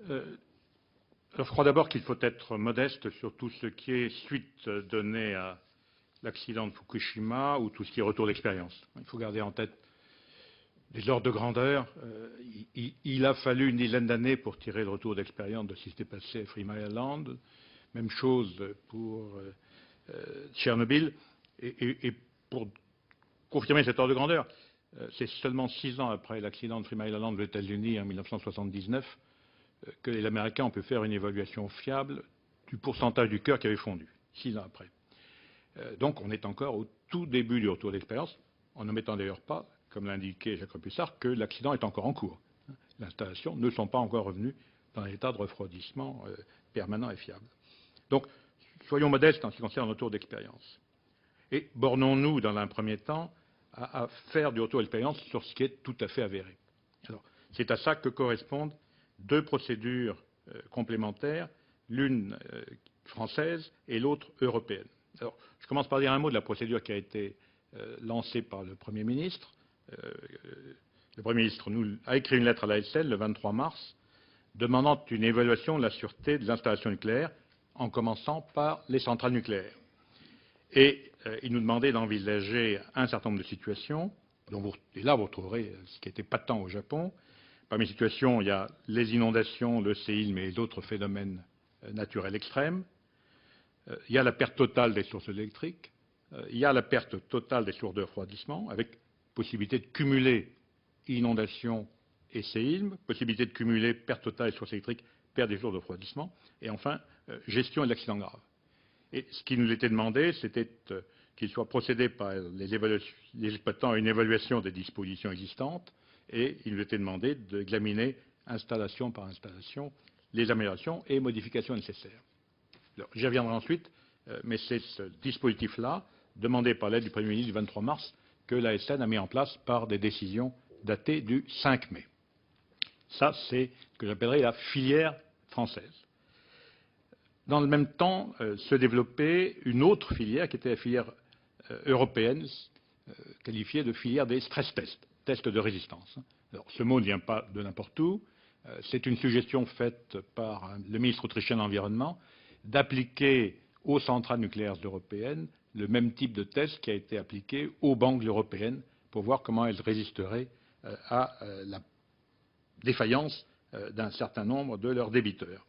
Alors, je crois d'abord qu'il faut être modeste sur tout ce qui est suite donnée à l'accident de Fukushima ou tout ce qui est retour d'expérience. Il faut garder en tête des ordres de grandeur. Il a fallu une dizaine d'années pour tirer le retour d'expérience de ce qui s'était passé à Three Mile Island. Même chose pour Tchernobyl. Et pour confirmer cet ordre de grandeur, c'est seulement 6 ans après l'accident de Three Mile Island aux États-Unis en 1979 que les Américains ont pu faire une évaluation fiable du pourcentage du cœur qui avait fondu. 6 ans après. Donc on est encore au tout début du retour d'expérience, en n'omettant d'ailleurs pas, comme l'indiquait Jacques Repussard, que l'accident est encore en cours. Les installations ne sont pas encore revenues dans l'état de refroidissement permanent et fiable. Donc soyons modestes en ce qui concerne le retour d'expérience. Et bornons-nous dans un premier temps à faire du retour d'expérience sur ce qui est tout à fait avéré. Alors, c'est à ça que correspondent 2 procédures complémentaires, l'une française et l'autre européenne. Alors, je commence par dire un mot de la procédure qui a été lancée par le Premier ministre. Le Premier ministre a écrit une lettre à l'ASN le 23 mars demandant une évaluation de la sûreté de l'installation nucléaire en commençant par les centrales nucléaires. Et il nous demandait d'envisager un certain nombre de situations. Et là, vous retrouverez ce qui était patent au Japon. Parmi les situations, il y a les inondations, le séisme et d'autres phénomènes naturels extrêmes. Il y a la perte totale des sources électriques. Il y a la perte totale des sources de refroidissement, avec possibilité de cumuler inondations et séismes, possibilité de cumuler perte totale des sources électriques, perte des sources de refroidissement, et enfin, gestion de l'accident grave. Et ce qui nous était demandé, c'était qu'il soit procédé par les exploitants à une évaluation des dispositions existantes, et il nous était demandé d'examiner installation par installation les améliorations et modifications nécessaires. J'y reviendrai ensuite, mais c'est ce dispositif-là, demandé par l'aide du Premier ministre du 23 mars, que l'ASN a mis en place par des décisions datées du 5 mai. Ça, c'est ce que j'appellerais la filière française. Dans le même temps, se développait une autre filière qui était la filière européenne, qualifiée de filière des stress tests, tests de résistance. Alors, ce mot ne vient pas de n'importe où. C'est une suggestion faite par le ministre autrichien de l'Environnement d'appliquer aux centrales nucléaires européennes le même type de test qui a été appliqué aux banques européennes pour voir comment elles résisteraient à la défaillance d'un certain nombre de leurs débiteurs.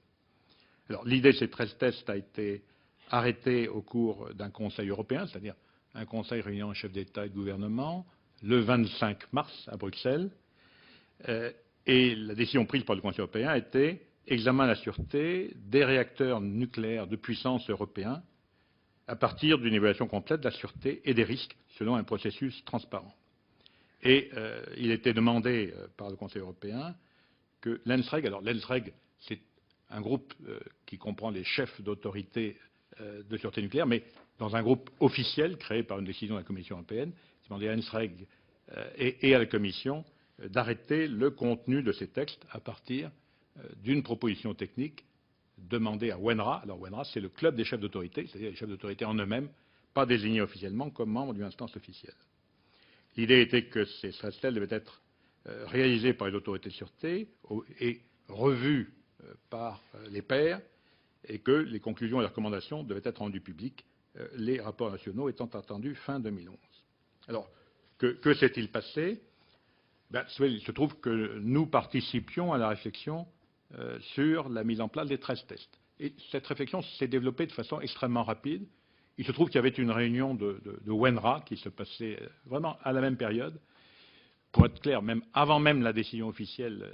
Alors, l'idée de ces 13 tests a été arrêtée au cours d'un Conseil européen, c'est-à-dire un Conseil réunissant chefs d'État et de gouvernement, le 25 mars à Bruxelles. Et la décision prise par le Conseil européen était examen de la sûreté des réacteurs nucléaires de puissance européens à partir d'une évaluation complète de la sûreté et des risques selon un processus transparent. Et il était demandé par le Conseil européen que l'ENSREG, alors l'ENSREG c'est un groupe qui comprend les chefs d'autorité de sûreté nucléaire, mais dans un groupe officiel créé par une décision de la Commission européenne, demandé à l'ENSREG et à la Commission d'arrêter le contenu de ces textes à partir d'une proposition technique demandée à WENRA. Alors WENRA, c'est le club des chefs d'autorité, c'est-à-dire les chefs d'autorité en eux-mêmes, pas désignés officiellement comme membres d'une instance officielle. L'idée était que ces stress tests devaient être réalisés par les autorités de sûreté et revus par les pairs, et que les conclusions et les recommandations devaient être rendues publiques, les rapports nationaux étant attendus fin 2011. Alors, que s'est-il passé? Il se trouve que nous participions à la réflexion sur la mise en place des stress tests. Et cette réflexion s'est développée de façon extrêmement rapide. Il se trouve qu'il y avait une réunion de WENRA qui se passait vraiment à la même période. Pour être clair, même avant même la décision officielle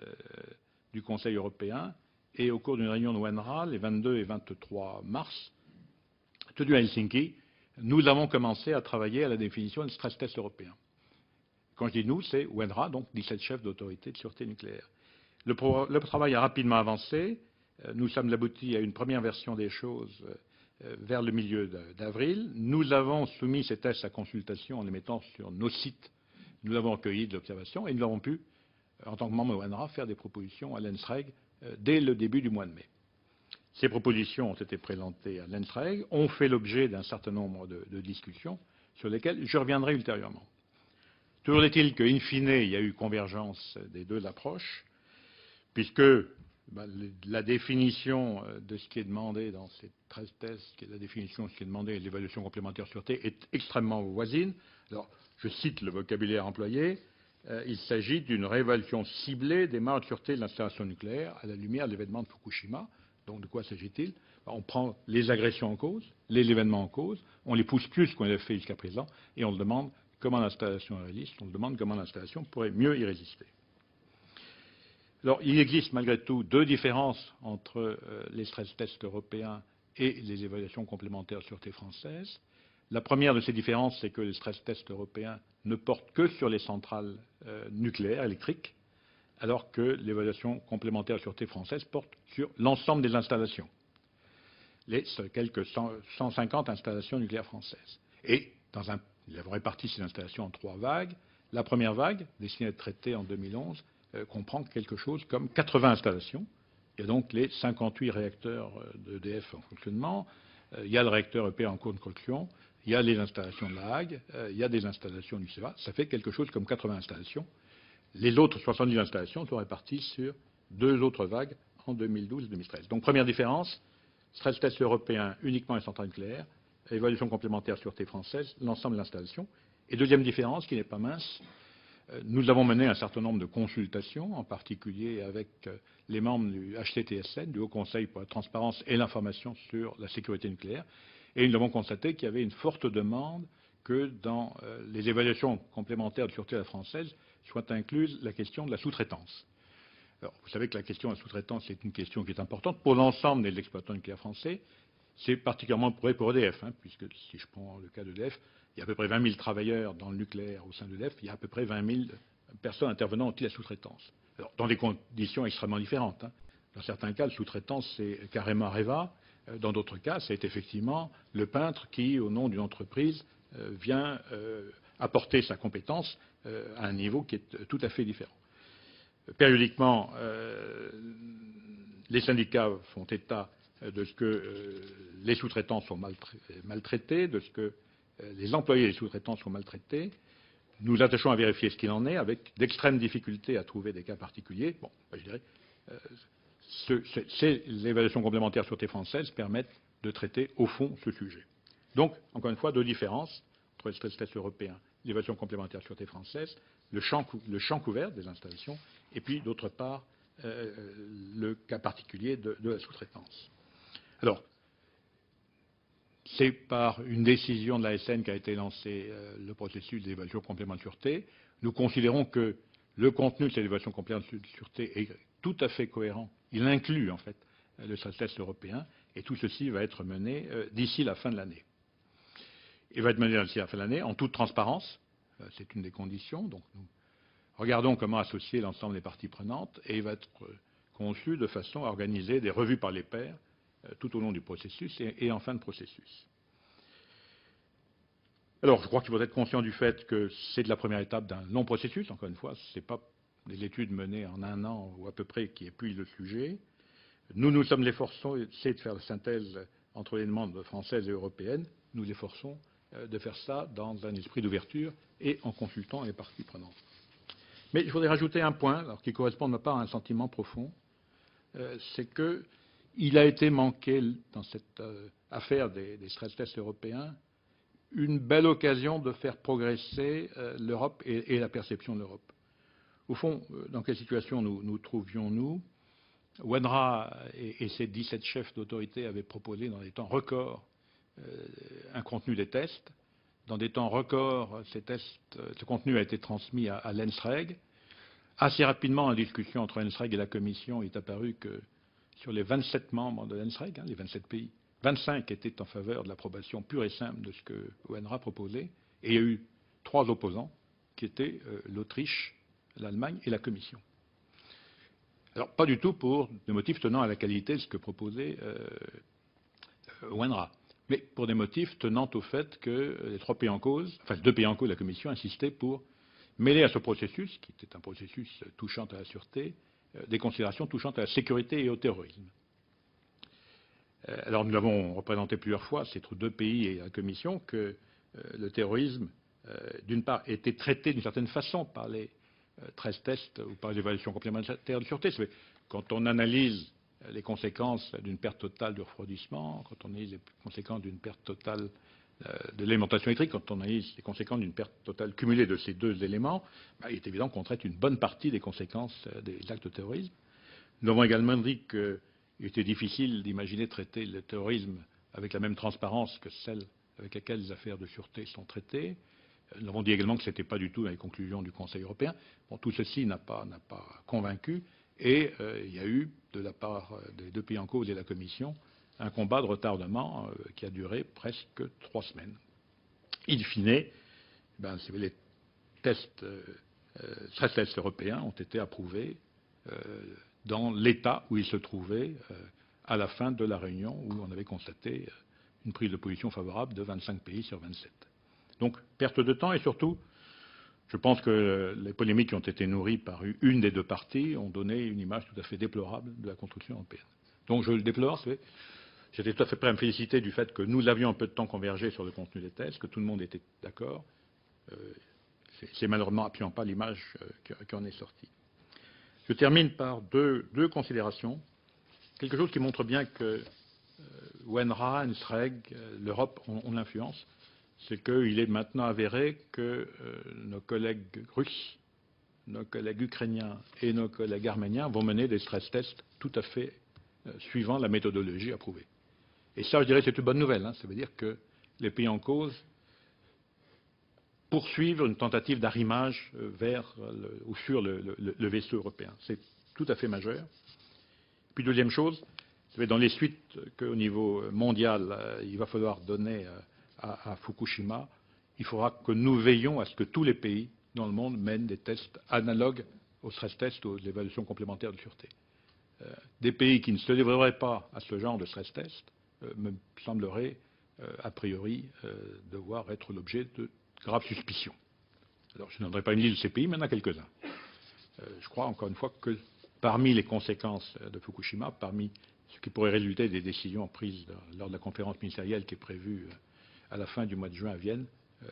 du Conseil européen, et au cours d'une réunion de WENRA, les 22 et 23 mars, tenue à Helsinki, nous avons commencé à travailler à la définition des stress tests européens. Quand je dis nous, c'est WENRA, donc 17 chefs d'autorité de sûreté nucléaire. Le travail a rapidement avancé. Nous sommes aboutis à une première version des choses vers le milieu d'avril. Nous avons soumis ces tests à consultation en les mettant sur nos sites. Nous avons recueilli de l'observation et nous avons pu, en tant que membre de WENRA, faire des propositions à l'ENSREG dès le début du mois de mai. Ces propositions ont été présentées à l'ENSREG, ont fait l'objet d'un certain nombre de discussions sur lesquelles je reviendrai ultérieurement. Toujours est-il qu'in fine, il y a eu convergence des deux approches, puisque La définition de ce qui est demandé dans ces 13 tests, qui est la définition de ce qui est demandé de l'évaluation complémentaire de sûreté, est extrêmement voisine. Alors, je cite le vocabulaire employé. Il s'agit d'une réévaluation ciblée des marges de sûreté de l'installation nucléaire à la lumière de l'événement de Fukushima. Donc, de quoi s'agit-il? On prend les agressions en cause, les événements en cause, on les pousse plus qu'on l'a fait jusqu'à présent, et on demande comment l'installation résiste, on demande comment l'installation pourrait mieux y résister. Alors, il existe malgré tout deux différences entre les stress tests européens et les évaluations complémentaires de sûreté françaises. La première de ces différences, c'est que les stress tests européens ne portent que sur les centrales nucléaires électriques, alors que l'évaluation complémentaire de sûreté française porte sur l'ensemble des installations, les quelques 150 installations nucléaires françaises. Et nous avons réparti ces installations en trois vagues. La première vague, destinée à être traitée en 2011, comprend quelque chose comme 80 installations. Il y a donc les 58 réacteurs d'EDF en fonctionnement, il y a le réacteur EPR en cours de construction, il y a les installations de la Hague, il y a des installations du CEA. Ça fait quelque chose comme 80 installations. Les autres 70 installations sont réparties sur deux autres vagues en 2012 et 2013. Donc première différence, stress test européen uniquement les centrales nucléaires, évaluation complémentaire sûreté française, l'ensemble de l'installation. Et deuxième différence, qui n'est pas mince, nous avons mené un certain nombre de consultations, en particulier avec les membres du HCTSN, du Haut Conseil pour la transparence et l'information sur la sécurité nucléaire, et nous avons constaté qu'il y avait une forte demande que dans les évaluations complémentaires de sûreté à la française soit incluse la question de la sous-traitance. Alors, vous savez que la question de la sous-traitance est une question qui est importante pour l'ensemble des exploitants nucléaires français. C'est particulièrement vrai pour EDF, puisque si je prends le cas d'EDF, il y a à peu près 20 000 travailleurs dans le nucléaire au sein d'EDF, il y a à peu près 20 000 personnes intervenant au titre de la sous-traitance. Alors, dans des conditions extrêmement différentes. Dans certains cas, la sous-traitance, c'est carrément Areva. Dans d'autres cas, c'est effectivement le peintre qui, au nom d'une entreprise, vient apporter sa compétence à un niveau qui est tout à fait différent. Périodiquement, les syndicats font état de ce que les sous-traitants sont maltraités, de ce que les employés des sous-traitants sont maltraités. Nous attachons à vérifier ce qu'il en est, avec d'extrêmes difficultés à trouver des cas particuliers. Bon, je dirais, les évaluations complémentaires de sûreté française permettent de traiter au fond ce sujet. Donc, encore une fois, deux différences entre le stress test européen, l'évaluation complémentaire de sûreté française, le champ couvert des installations, et puis, d'autre part, le cas particulier de la sous-traitance. Alors, c'est par une décision de l'ASN qu'a été lancé le processus d'évaluation complémentaire de sûreté. Nous considérons que le contenu de cette évaluation complémentaire de sûreté est tout à fait cohérent. Il inclut, en fait, le stress test européen, et tout ceci va être mené d'ici la fin de l'année. Il va être mené d'ici la fin de l'année en toute transparence. C'est une des conditions. Donc, nous regardons comment associer l'ensemble des parties prenantes, et il va être conçu de façon à organiser des revues par les pairs tout au long du processus et en fin de processus. Alors, je crois qu'il faut être conscient du fait que c'est de la première étape d'un long processus. Encore une fois, ce n'est pas des études menées en un an ou à peu près qui épuisent le sujet. Nous sommes efforçons, c'est de faire la synthèse entre les demandes françaises et européennes. Nous nous efforçons de faire ça dans un esprit d'ouverture et en consultant les parties prenantes. Mais je voudrais rajouter un point, alors, qui correspond non pas à un sentiment profond, c'est qu'il a été manqué dans cette affaire des stress tests européens une belle occasion de faire progresser l'Europe et la perception de l'Europe. Au fond, dans quelle situation nous trouvions-nous? WANRA et ses 17 chefs d'autorité avaient proposé dans des temps records un contenu des tests. Dans des temps records, ce contenu a été transmis à l'ENSREG. Assez rapidement, en discussion entre l'ENSREG et la Commission, il est apparu que sur les 27 membres de l'ENSREG, les 27 pays, 25 étaient en faveur de l'approbation pure et simple de ce que WANRA proposait. Et il y a eu 3 opposants, qui étaient l'Autriche, l'Allemagne et la Commission. Alors, pas du tout pour des motifs tenant à la qualité de ce que proposait WANRA, mais pour des motifs tenant au fait que les 3 pays en cause, enfin 2 pays en cause, la Commission insistait pour mêler à ce processus, qui était un processus touchant à la sûreté, des considérations touchant à la sécurité et au terrorisme. Alors nous l'avons représenté plusieurs fois, ces 2 pays et la Commission, que le terrorisme, d'une part, était traité d'une certaine façon par les 13 tests ou par les évaluations complémentaires de sûreté. quand on analyse les conséquences d'une perte totale du refroidissement, quand on analyse les conséquences d'une perte totale de l'alimentation électrique, quand on analyse les conséquences d'une perte totale cumulée de ces deux éléments, il est évident qu'on traite une bonne partie des conséquences des actes de terrorisme. Nous avons également dit qu'il était difficile d'imaginer traiter le terrorisme avec la même transparence que celle avec laquelle les affaires de sûreté sont traitées. Nous avons dit également que ce n'était pas du tout dans les conclusions du Conseil européen. Bon, tout ceci n'a pas convaincu et il y a eu, de la part des deux pays en cause et de la Commission, un combat de retardement qui a duré presque 3 semaines. In fine, les tests, stress tests européens ont été approuvés dans l'état où ils se trouvaient à la fin de la réunion où on avait constaté une prise de position favorable de 25 pays sur 27. Donc, perte de temps et surtout, je pense que les polémiques qui ont été nourries par une des deux parties ont donné une image tout à fait déplorable de la construction européenne. Donc, je le déplore. J'étais tout à fait prêt à me féliciter du fait que nous avions un peu de temps convergé sur le contenu des tests, que tout le monde était d'accord. C'est malheureusement absolument pas l'image qui en est sortie. Je termine par deux considérations. Quelque chose qui montre bien que WENRA, NSREG, l'Europe ont l'influence. C'est qu'il est maintenant avéré que nos collègues russes, nos collègues ukrainiens et nos collègues arméniens vont mener des stress tests tout à fait suivant la méthodologie approuvée. Et ça, je dirais, c'est une bonne nouvelle. Ça veut dire que les pays en cause poursuivent une tentative d'arrimage vers ou sur le vaisseau européen. C'est tout à fait majeur. Puis deuxième chose, dans les suites qu'au niveau mondial, il va falloir donner à Fukushima, il faudra que nous veillions à ce que tous les pays dans le monde mènent des tests analogues aux stress tests ou aux évaluations complémentaires de sûreté. Des pays qui ne se livreraient pas à ce genre de stress test me sembleraient a priori devoir être l'objet de graves suspicions. Alors je ne donnerai pas une liste de ces pays, mais il y en a quelques-uns. Je crois encore une fois que parmi les conséquences de Fukushima, parmi ce qui pourrait résulter des décisions prises lors de la conférence ministérielle qui est prévue à la fin du mois de juin à Vienne,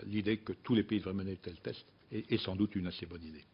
l'idée que tous les pays devraient mener de tels tests est sans doute une assez bonne idée.